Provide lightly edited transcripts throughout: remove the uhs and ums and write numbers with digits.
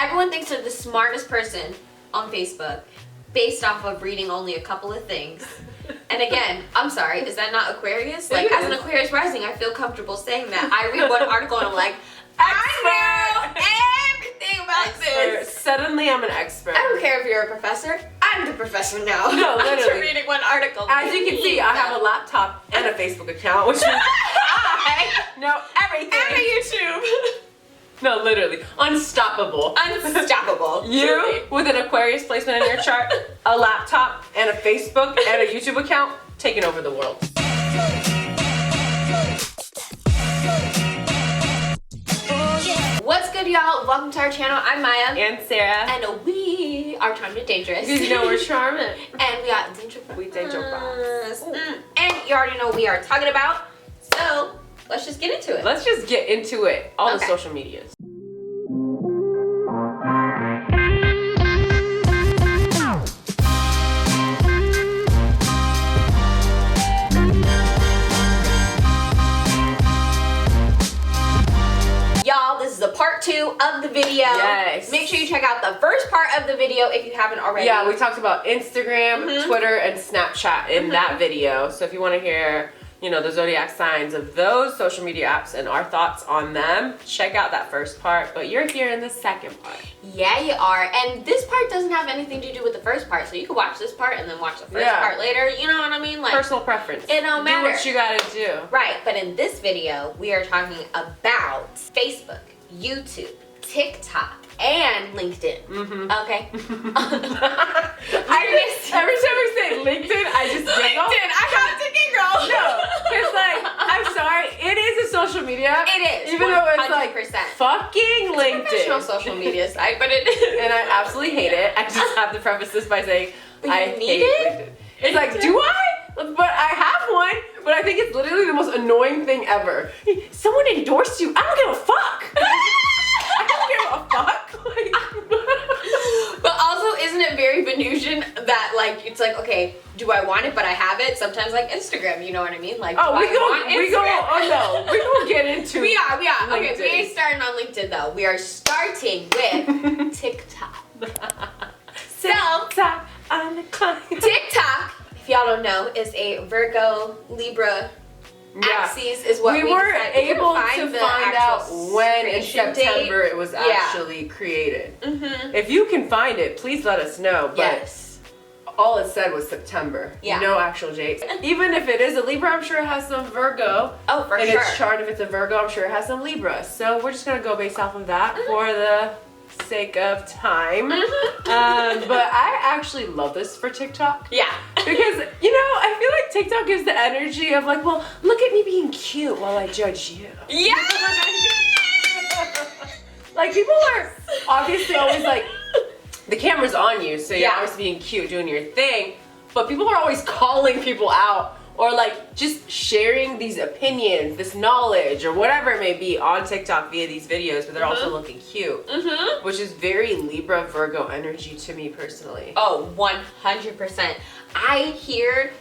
everyone thinks they're the smartest person on Facebook based off of reading only a couple of things. And again, I'm sorry, is that not Aquarius? Like, as an Aquarius rising, I feel comfortable saying that. I read one article and I'm like, I know everything about this. Suddenly I'm an expert. I don't care if you're a professor. I'm the professor now. No, literally. After reading one article. As you can see, I have a laptop and a Facebook account, which means I know everything. And a YouTube. No, literally. Unstoppable. Unstoppable. You, with an Aquarius placement in your chart, a laptop, and a Facebook, and a YouTube account, taking over the world. What's good, y'all? Welcome to our channel. I'm Maya. And Sarah. And we are CharmedanDangerous. You know we're charming. And we got Danger Box. We Danger Box. And you already know what we are talking about. So, let's just get into it. Let's just get into it. All the Okay. social medias. Y'all, this is a part 2 of the video. Yes. Make sure you check out the first part of the video if you haven't already. Yeah, we talked about Instagram, Twitter, and Snapchat in that video. So if you want to hear, you know, the zodiac signs of those social media apps and our thoughts on them, check out that first part. But you're here in the second part. Yeah, you are. And this part doesn't have anything to do with the first part. So you can watch this part and then watch the first part later. You know what I mean? Like, personal preference. It don't matter. Do what you gotta do. Right, but in this video, we are talking about Facebook, YouTube, TikTok, and LinkedIn. Okay? Every time we say LinkedIn, I just giggle. LinkedIn, I have to giggle. No, it's like, I'm sorry, it is a social media app. It is. Even though it's like 100%. fucking LinkedIn. Professional social media site, but it is. And I absolutely hate it. I just have to preface this by saying But I you need hate it? LinkedIn. It's like, do I? But I have one, but I think it's literally the most annoying thing ever. Someone endorsed you. I don't give a fuck. I don't give a fuck. But also, isn't it very Venusian that, like, it's like, okay, do I want it, but I have it? Sometimes, like, Instagram, you know what I mean? Like, Oh, we gonna get into We are. Okay, LinkedIn. we ain't starting on LinkedIn, though. We are starting with TikTok. So, TikTok on the clock. TikTok, if y'all don't know, is a Virgo-Libra axis, is what we we were decided. able to the find out actual when in creation September date. it was actually created. Mm-hmm. If you can find it, please let us know. But Yes. all it said was September. Yeah. No actual dates. Even if it is a Libra, I'm sure it has some Virgo. Oh, for in sure. its chart, if it's a Virgo, I'm sure it has some Libra. So we're just gonna go based off of that for the sake of time. But I actually love this for TikTok. Yeah. Because, you know, I feel like TikTok gives the energy of like, well, look at me being cute while I judge you. Yeah. Like, people are obviously always like, the camera's on you, so you're Yeah. always being cute, doing your thing, but people are always calling people out or like just sharing these opinions, this knowledge, or whatever it may be on TikTok via these videos, but they're also looking cute, which is very Libra Virgo energy to me personally. Oh, 100%. I hear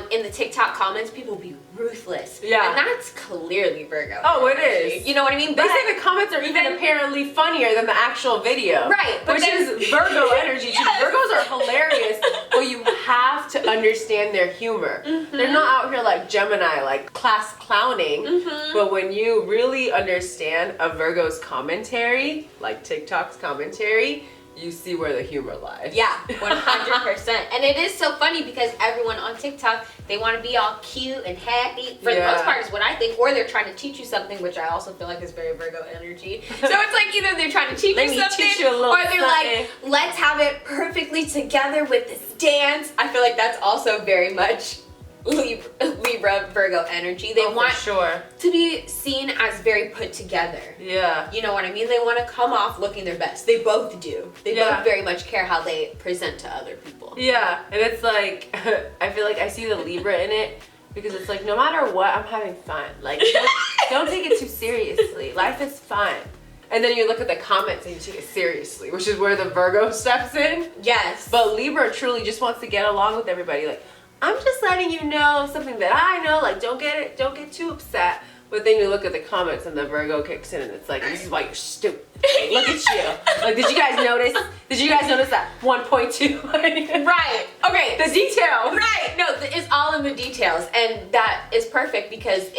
in the TikTok comments, people be ruthless. Yeah. And that's clearly Virgo. Oh, it energy. is. You know what I mean? They But say the comments are even apparently funnier than the actual video. Right, but Which then- is Virgo energy. Yes. Virgos are hilarious, but you have to understand their humor. They're not out here like Gemini, like class clowning. But when you really understand a Virgo's commentary, like TikTok's commentary, you see where the humor lies. Yeah, 100%. And it is so funny because everyone on TikTok, they want to be all cute and happy. For the most part is what I think. Or they're trying to teach you something, which I also feel like is very Virgo energy. So it's like either they're trying to teach Let you me something, teach you a little or they're something. like, let's have it perfectly together with this dance. I feel like that's also very much Libra Virgo energy. They want for sure. to be seen as very put together. Yeah. You know what I mean? They want to come off looking their best. They both do. They both very much care how they present to other people. Yeah, and it's like, I feel like I see the Libra in it because it's like, no matter what, I'm having fun. Like, don't take it too seriously. Life is fun. And then you look at the comments and you take it seriously, which is where the Virgo steps in. Yes. But Libra truly just wants to get along with everybody. Like, I'm just letting you know something that I know. Like, don't get too upset. But then you look at the comments and the Virgo kicks in and it's like, this is why you're stupid. Like, look at you. Like, did you guys notice? Did you guys notice that 1.2? Right. Okay. The details. Right. No, it's all in the details. And that is perfect because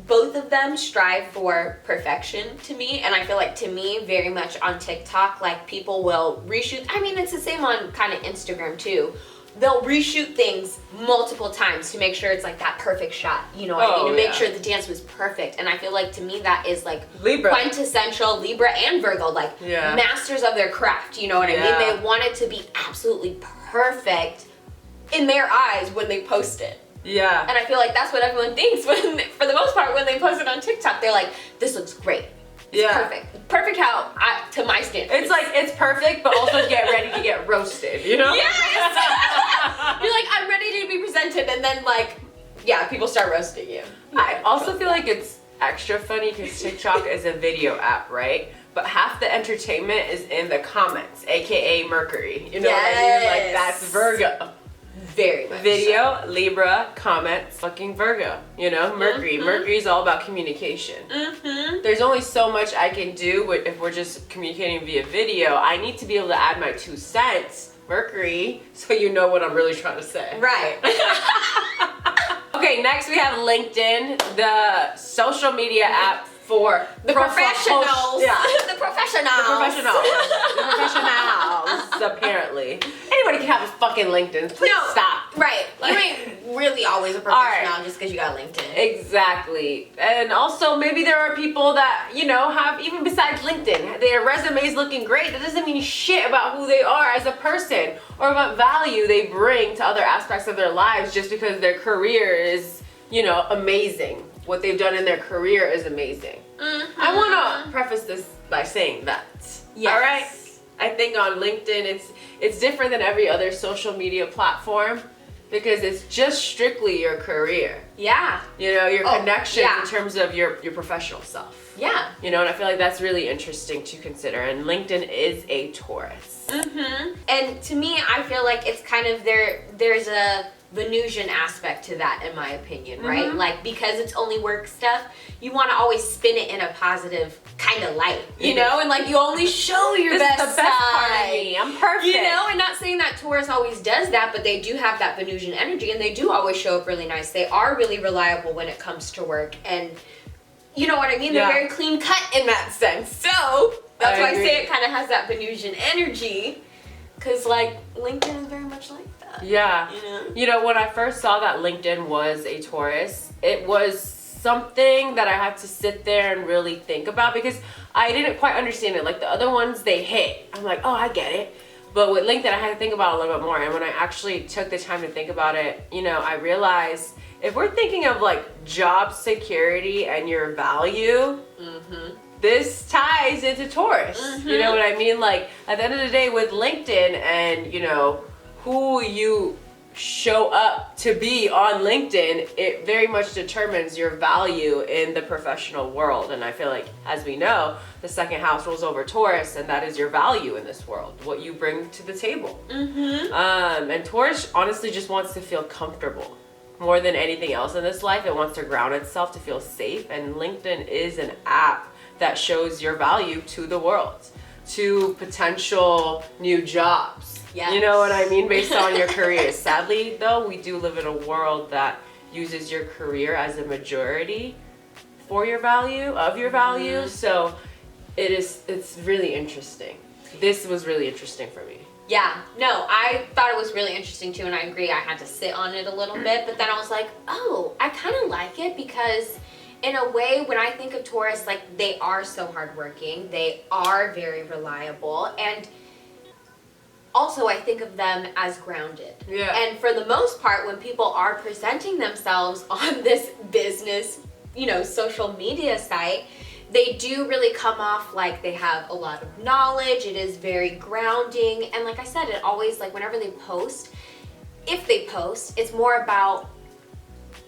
both of them strive for perfection to me. And I feel like to me, very much on TikTok, like people will reshoot. I mean, it's the same on kind of Instagram too. They'll reshoot things multiple times to make sure it's like that perfect shot, you know what I mean? To make sure the dance was perfect. And I feel like to me that is like Libra. Quintessential Libra and Virgo, like masters of their craft, you know what I mean? They want it to be absolutely perfect in their eyes when they post it. Yeah. And I feel like that's what everyone thinks when, for the most part, when they post it on TikTok. They're like, this looks great. It's perfect. Perfect how, to my standards. It's like, it's perfect, but also get ready to get roasted, you know? Yes! You're like, I'm ready to be presented, and then like, yeah, people start roasting you. I also feel like it's extra funny because TikTok is a video app, right? But half the entertainment is in the comments, aka Mercury. You know what I mean? Like, that's Virgo. Very much Video, so. Libra, comments, fucking Virgo. You know, Mercury. Mercury's all about communication. There's only so much I can do if we're just communicating via video. I need to be able to add my 2 cents, Mercury, so you know what I'm really trying to say. Right. Okay, next we have LinkedIn, the social media app for the professionals. Yeah. The professionals. The professionals. The professionals, apparently. Anybody can have a fucking LinkedIn. Please stop. Right. Like, you ain't really always a professional just because you got LinkedIn. Exactly. And also, maybe there are people that, you know, have, even besides LinkedIn, their resume's looking great. That doesn't mean shit about who they are as a person or what value they bring to other aspects of their lives just because their career is, you know, amazing. What they've done in their career is amazing. I want to preface this by saying that. Yes. All right? I think on LinkedIn, it's different than every other social media platform because it's just strictly your career. Yeah. You know, your connections in terms of your professional self. Yeah. You know, and I feel like that's really interesting to consider. And LinkedIn is a Taurus. And to me, I feel like it's kind of there's a Venusian aspect to that, in my opinion, right? Like, because it's only work stuff, you want to always spin it in a positive kind of light, you know? And like, you only show your best is the best part of side. me. I'm perfect. You know, and not saying that Taurus always does that, but they do have that Venusian energy, and they do always show up really nice. They are really reliable when it comes to work, and you know what I mean? They're very clean cut in that sense. So that's why I say it kind of has that Venusian energy, because like LinkedIn is very much like that. Yeah. You know, when I first saw that LinkedIn was a Taurus, it was something that I had to sit there and really think about because I didn't quite understand it. Like the other ones, they hit. I'm like, oh, I get it. But with LinkedIn, I had to think about it a little bit more. And when I actually took the time to think about it, you know, I realized if we're thinking of like job security and your value, this ties into Taurus. You know what I mean? Like at the end of the day with LinkedIn and, you know, who you show up to be on LinkedIn, it very much determines your value in the professional world. And I feel like, as we know, the second house rules over Taurus, and that is your value in this world, what you bring to the table. And Taurus honestly just wants to feel comfortable. More than anything else in this life, it wants to ground itself to feel safe, and LinkedIn is an app that shows your value to the world, to potential new jobs. You know what I mean? Based on your career. Sadly, though, we do live in a world that uses your career as a majority for your value, of your value. So it's really interesting. This was really interesting for me. Yeah, no, I thought it was really interesting too, and I agree. I had to sit on it a little bit, but then I was like, oh, I kind of like it because in a way, when I think of Taurus, like they are so hardworking, they are very reliable, and also I think of them as grounded. And for the most part, when people are presenting themselves on this business, you know, social media site, they do really come off like they have a lot of knowledge. It is very grounding. And like I said, it always, like whenever they post, if they post, it's more about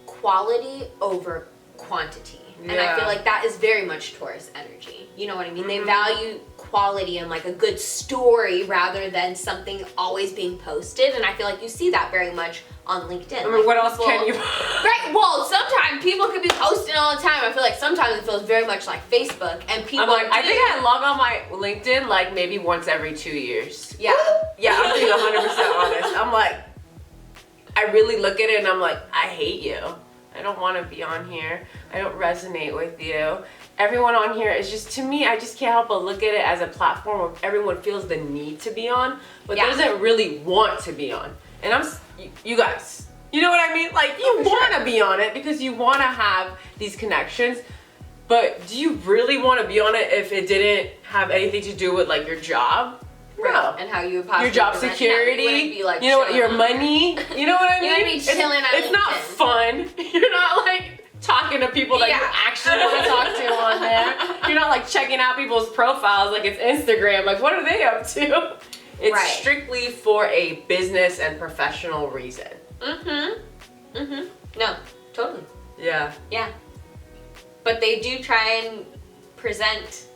quality over quantity. And I feel like that is very much Taurus energy. You know what I mean? They value quality and like a good story rather than something always being posted. And I feel like you see that very much on LinkedIn. I mean, what else can you? Right. Well, sometimes people could be posting all the time. I feel like sometimes it feels very much like Facebook, and people. I'm like, I think I log on my LinkedIn like maybe once every 2 years. Yeah. Yeah, I'm being 100% honest. I'm like, I really look at it and I'm like, I hate you. I don't want to be on here. I don't resonate with you. Everyone on here is just, to me, I just can't help but look at it as a platform where everyone feels the need to be on, but doesn't really want to be on. And you guys, you know what I mean? Like, you want to be on it because you want to have these connections, but do you really want to be on it if it didn't have anything to do with like your job? Right. No. And how you would your job security, be like, you know what, your money, you know what I mean? You would be chilling on It's not fun. You're not like talking to people that you actually want to talk to on there. You're not like checking out people's profiles like it's Instagram. Like, what are they up to? It's strictly for a business and professional reason. No, totally. Yeah. Yeah. But they do try and present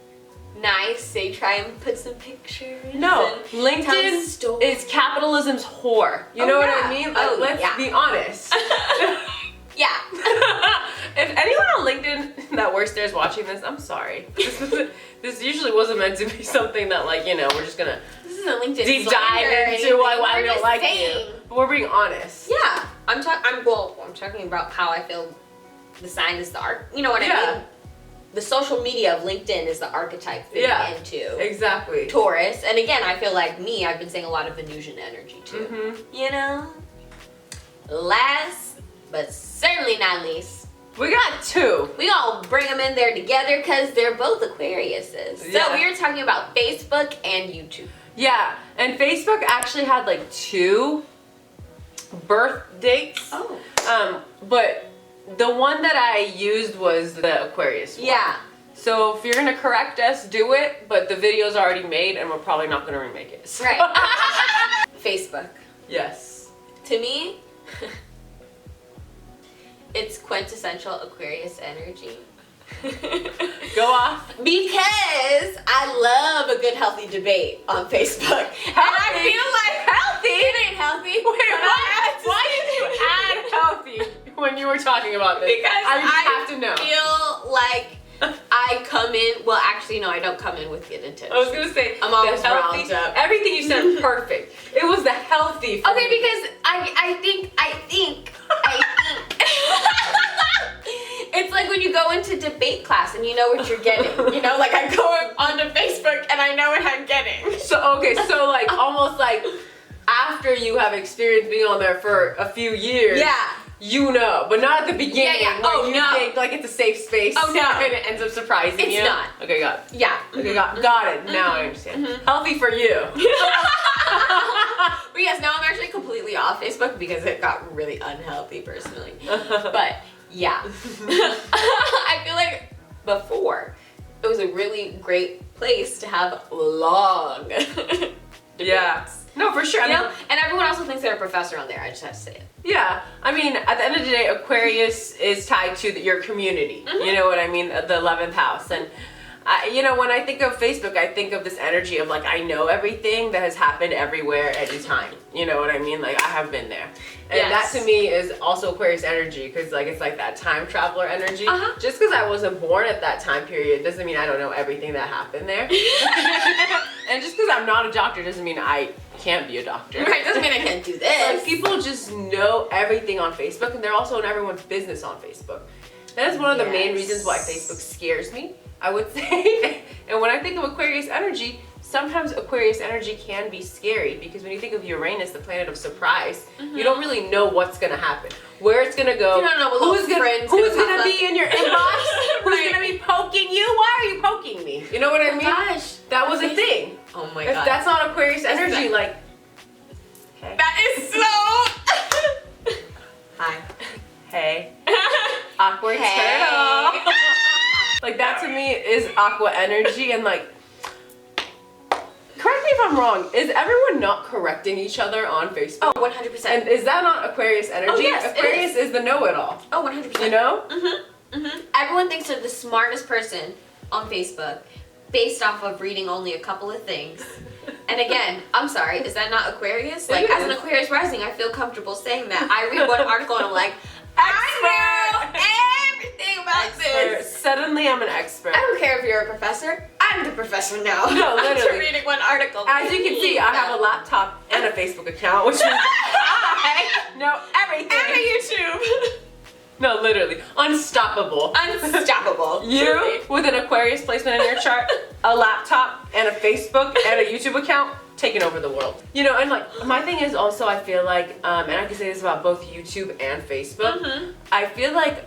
nice. They try and put some pictures. No, LinkedIn is capitalism's whore. You know what I mean? Like, let's be honest. Yeah. If anyone on LinkedIn that works there is watching this, I'm sorry. This usually wasn't meant to be something that, like, you know, we're just gonna LinkedIn deep dive into why we don't like you. But we're being honest. Yeah. I'm talking about how I feel the sign is the art. You know what I mean? The social media of LinkedIn is the archetype fitting into exactly Taurus. And again, I feel like I've been saying a lot of Venusian energy too. You know? Last, but certainly not least, we got two. We gonna bring them in there together because they're both Aquariuses. So we are talking about Facebook and YouTube. Yeah, and Facebook actually had like 2 birth dates. Oh. But the one that I used was the Aquarius one. Yeah. So if you're gonna correct us, do it, but the video's already made and we're probably not gonna remake it. So. Right. Facebook. Yes. To me, it's quintessential Aquarius energy. Go off. Because I love a good healthy debate on Facebook. And I feel like healthy? It ain't healthy. Wait, why did you add healthy when you were talking about this? Because I have to know. Feel like I come in, well actually no, I don't come in with good intentions. I was gonna say, I'm always healthy, riled up. everything you said perfect. It was the healthy for Okay, me. because I think it's like when you go into debate class and you know what you're getting. You know, like I go onto Facebook and I know what I'm getting. So like almost like after you have experienced being on there for a few years. Yeah. You know, but not at the beginning. Yeah. Where you think like it's a safe space. Oh no. And it ends up surprising you. It's not. Okay, got it. Yeah. Okay, got it. Now I understand. Healthy for you. But yes, now I'm actually completely off Facebook because it got really unhealthy personally. But yeah. I feel like before it was a really great place to have long debates. Yeah. No, for sure. You know? And everyone also thinks they're a professor on there. I just have to say it. Yeah. I mean, at the end of the day, Aquarius is tied to your community. You know what I mean? The 11th house. And, you know, when I think of Facebook, I think of this energy of like, I know everything that has happened everywhere, anytime. You know what I mean? Like, I have been there. And that to me is also Aquarius energy because like it's like that time traveler energy. Just because I wasn't born at that time period doesn't mean I don't know everything that happened there. And just because I'm not a doctor doesn't mean I can't be a doctor. Right, doesn't mean I can't do this. Like people just know everything on Facebook and they're also in everyone's business on Facebook. That is one of the main reasons why Facebook scares me, I would say. And when I think of Aquarius energy, sometimes Aquarius energy can be scary because when you think of Uranus, the planet of surprise, you don't really know what's gonna happen, where it's gonna go, you don't know who's gonna be in your inbox, who's gonna be poking you, why are you poking me? You know what I mean? Gosh, that was a thing. Oh my If god. that's not Aquarius energy, like, hey. That is so. Hi. Hey. Awkward Hey. turtle. Like that to me is aqua energy and like, correct me if I'm wrong, is everyone not correcting each other on Facebook? Oh, 100%. And is that not Aquarius energy? Oh, yes, Aquarius is the know-it-all. Oh, 100%. You know? Everyone thinks they're the smartest person on Facebook based off of reading only a couple of things. And again, I'm sorry, is that not Aquarius? Like, as an Aquarius rising, I feel comfortable saying that. I read one article and I'm like, I know everything about this. Suddenly I'm an expert. I don't care if you're a professor. I'm the professor now. No, literally. After reading one article. As you can see, I have a laptop and a Facebook account, which means I know everything. And a YouTube. No, literally. Unstoppable. Unstoppable. You, with an Aquarius placement in your chart, a laptop, and a Facebook, and a YouTube account, taking over the world. You know, and like, my thing is also, I feel like, and I can say this about both YouTube and Facebook, I feel like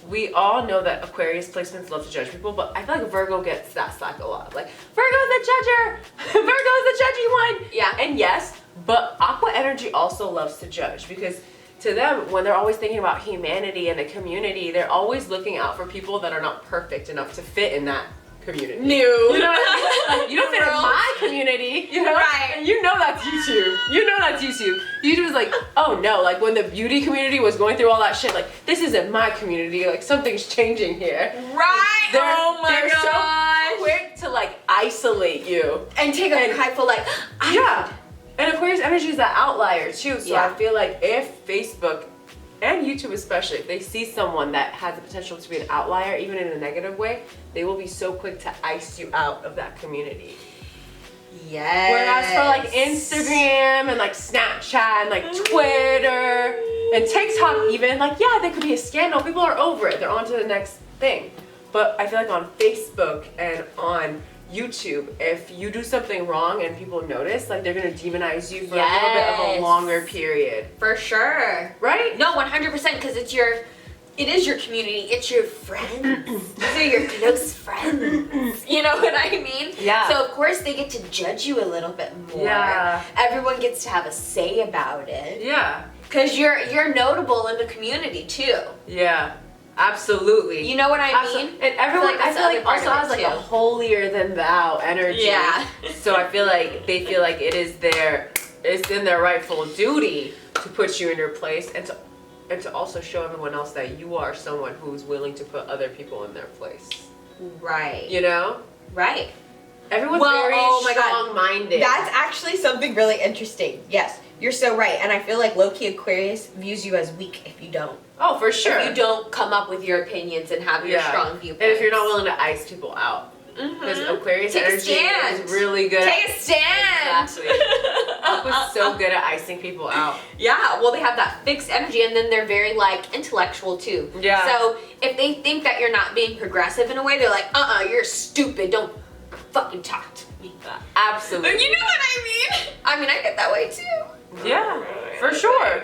we all know that Aquarius placements love to judge people, but I feel like Virgo gets that slack a lot. Like, Virgo's the judger! Virgo's the judgy one! Yeah. And yes, but Aqua energy also loves to judge, because to them, when they're always thinking about humanity and the community, they're always looking out for people that are not perfect enough to fit in that community. You know what I mean? Like, you don't fit in my community, you know? Right. And you know that's YouTube. You know that's YouTube. YouTube is like, oh no, like when the beauty community was going through all that shit, like, this isn't my community, like something's changing here. Right. They're so quick to like isolate you. And take a prideful like, yeah. And Aquarius energy is that outlier too, so I feel like if Facebook and YouTube especially, if they see someone that has the potential to be an outlier, even in a negative way, they will be so quick to ice you out of that community. Yes. Whereas for like Instagram and like Snapchat and like Twitter and TikTok even, like yeah, there could be a scandal, people are over it, they're on to the next thing. But I feel like on Facebook and on YouTube, if you do something wrong and people notice, like they're gonna demonize you for a little bit of a longer period. For sure. Right? No, 100%, because it is your community, it's your friends. These are your close friends. You know what I mean? Yeah. So of course they get to judge you a little bit more. Yeah. Everyone gets to have a say about it. Yeah. Because you're notable in the community too. Yeah. Absolutely. You know what I mean? And everyone, I feel like also has like a too. holier than thou energy. Yeah. So I feel like they feel like it's in their rightful duty to put you in your place and to also show everyone else that you are someone who's willing to put other people in their place. Right. You know? Right. Everyone's very strong-minded. That's actually something really interesting. Yes, you're so right. And I feel like low-key Aquarius views you as weak if you don't. Oh, for sure. If you don't come up with your opinions and have your strong viewpoints. And if you're not willing to ice people out. Because Aquarius energy is really good Take a stand! Exactly. Aqua's so good at icing people out. Yeah, well they have that fixed energy and then they're very like intellectual too. Yeah. So if they think that you're not being progressive in a way, they're like, you're stupid, don't fucking talk to me. Absolutely. You know what I mean? I mean, I get that way too. Yeah, for sure.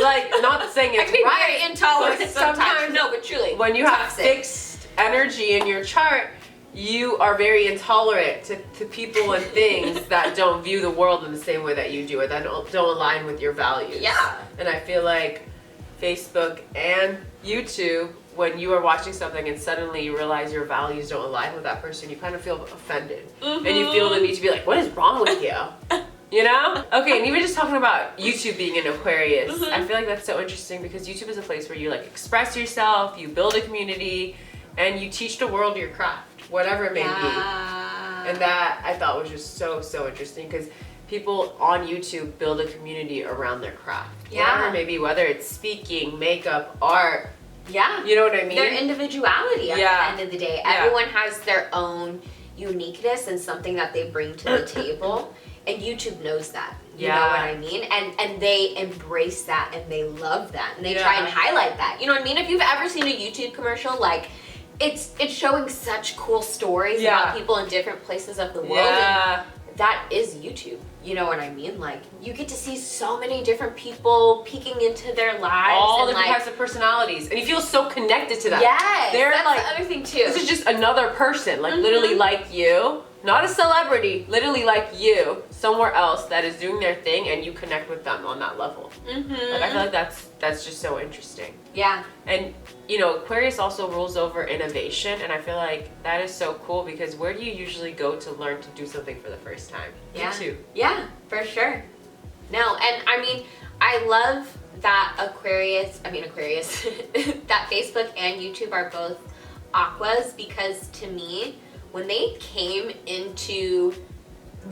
Like, not saying it's I can be right, very intolerant but sometimes. No, but truly. when you have toxic. fixed energy in your chart, you are very intolerant to people and things that don't view the world in the same way that you do, or that don't align with your values. Yeah. And I feel like Facebook and YouTube, when you are watching something and suddenly you realize your values don't align with that person, you kind of feel offended. And you feel the need to be like, what is wrong with you? You know? Okay, and even just talking about YouTube being an Aquarius, I feel like that's so interesting because YouTube is a place where you like express yourself, you build a community, and you teach the world your craft, whatever it may be. And that I thought was just so interesting because people on YouTube build a community around their craft. Whatever it may be, whether it's speaking, makeup, art. Yeah. You know what I mean? Their individuality at the end of the day. Yeah. Everyone has their own uniqueness and something that they bring to the table. And YouTube knows that. You know what I mean? And they embrace that and they love that. And they try and highlight that. You know what I mean? If you've ever seen a YouTube commercial, like it's showing such cool stories about people in different places of the world. And that is YouTube. You know what I mean? Like, you get to see so many different people peeking into their lives. All and different like, types of personalities. And you feel so connected to them. Yes, They're that's like, the other thing too. This is just another person, like literally like you. Not a celebrity, literally like you, somewhere else that is doing their thing and you connect with them on that level. Like, I feel like that's just so interesting. Yeah. And, you know, Aquarius also rules over innovation, and I feel like that is so cool because where do you usually go to learn to do something for the first time? YouTube. Yeah, for sure. No, and I mean, I love that that Facebook and YouTube are both aquas because to me, when they came into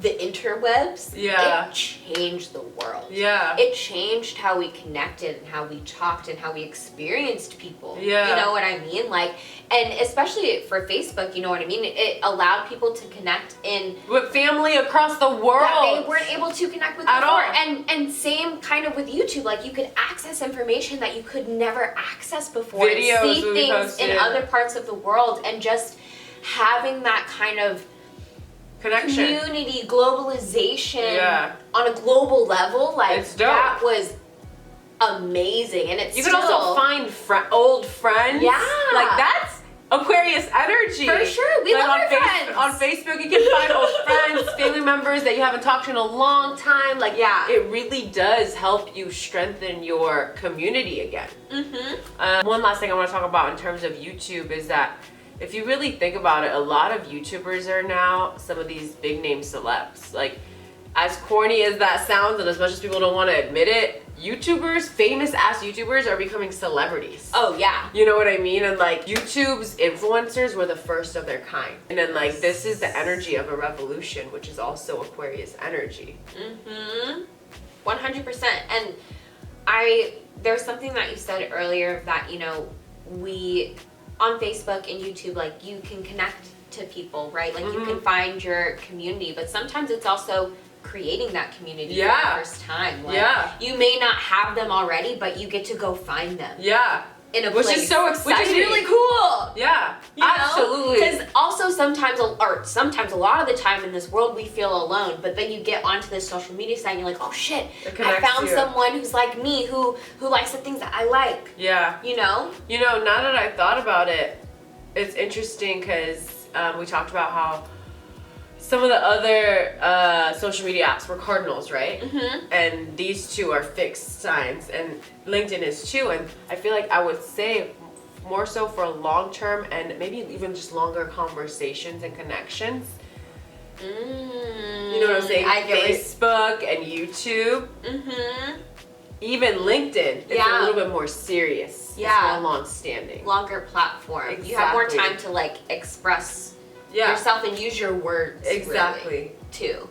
the interwebs, Yeah. it changed the world. Yeah. It changed how we connected and how we talked and how we experienced people. Yeah. You know what I mean? Like, and especially for Facebook, you know what I mean? It allowed people to connect in with family across the world that they weren't able to connect with at before. all. And same kind of with YouTube. Like, you could access information that you could never access before. Videos and see we things posted. in other parts of the world, and just having that kind of connection, community, globalization Yeah. on a global level, like It's dope. that was amazing. And it's you can also find old friends. Yeah. Like that's Aquarius energy. For sure. We love on our friends. On Facebook, you can find old friends, family members that you haven't talked to in a long time. Like, Yeah. it really does help you strengthen your community again. One last thing I want to talk about in terms of YouTube is that if you really think about it, a lot of YouTubers are now some of these big name celebs. Like, as corny as that sounds, and as much as people don't want to admit it, YouTubers, famous ass YouTubers, are becoming celebrities. Oh yeah. You know what I mean? And like, YouTube's influencers were the first of their kind. And then like, this is the energy of a revolution, which is also Aquarius energy. 100%. And there's something that you said earlier that, you know, we on Facebook and YouTube, like, you can connect to people, right? Like, you can find your community, but sometimes it's also creating that community for the first time. Like, you may not have them already, but you get to go find them. Yeah. In a Which place, is so exciting. which is really cool. Yeah, You know? absolutely. Because also sometimes a lot of the time in this world we feel alone, but then you get onto this social media site and you're like, oh shit, I found someone who's like me, who likes the things that I like. Yeah. You know? You know, now that I thought about it, it's interesting because we talked about how some of the other social media apps were cardinals, right? And these two are fixed signs, and LinkedIn is too. And I feel like I would say more so for long term and maybe even just longer conversations and connections. You know what I'm saying? I get Facebook and YouTube. Even LinkedIn is a little bit more serious. Yeah. It's more long-standing. Longer platform. Exactly. You have more time to like express yourself and use your words. Exactly. Really, too.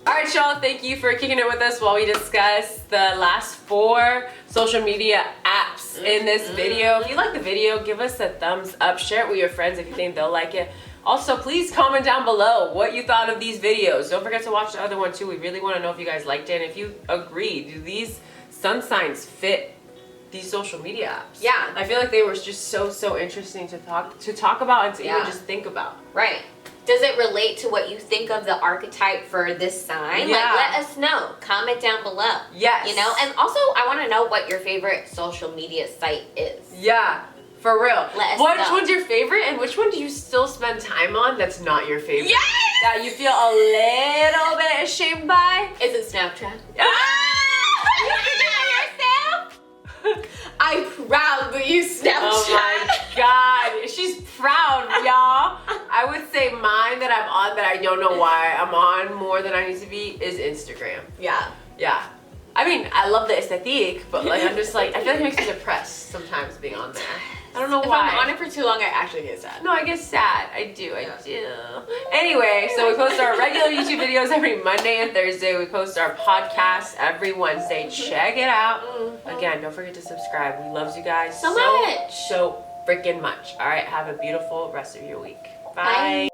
All right, y'all. Thank you for kicking it with us while we discuss the last 4 social media apps in this video. If you like the video, give us a thumbs up. Share it with your friends if you think they'll like it. Also, please comment down below what you thought of these videos. Don't forget to watch the other one too. We really want to know if you guys liked it and if you agree. Do these sun signs fit these social media apps? Yeah. I feel like they were just so interesting to talk about and to even just think about. Right. Does it relate to what you think of the archetype for this sign? Yeah. Like, let us know. Comment down below. Yes. You know? And also, I want to know what your favorite social media site is. Yeah. For real. Let us Which know. one's your favorite and which one do you still spend time on that's not your favorite? Yes! That you feel a little bit ashamed by? Is it Snapchat? You figure yourself? I proudly use Snapchat. Oh my god. She's proud, y'all. I would say mine that I'm on that I don't know why I'm on more than I need to be is Instagram. Yeah. Yeah. I mean, I love the aesthetic, but like I'm just like, I feel like it makes me depressed sometimes being on there. I don't know why. If I'm on it for too long, I actually get sad. No, I get sad. I do. Anyway, so we post our regular YouTube videos every Monday and Thursday. We post our podcast every Wednesday. Check it out. Again, don't forget to subscribe. We love you guys so much. So freaking much. All right, have a beautiful rest of your week. Bye.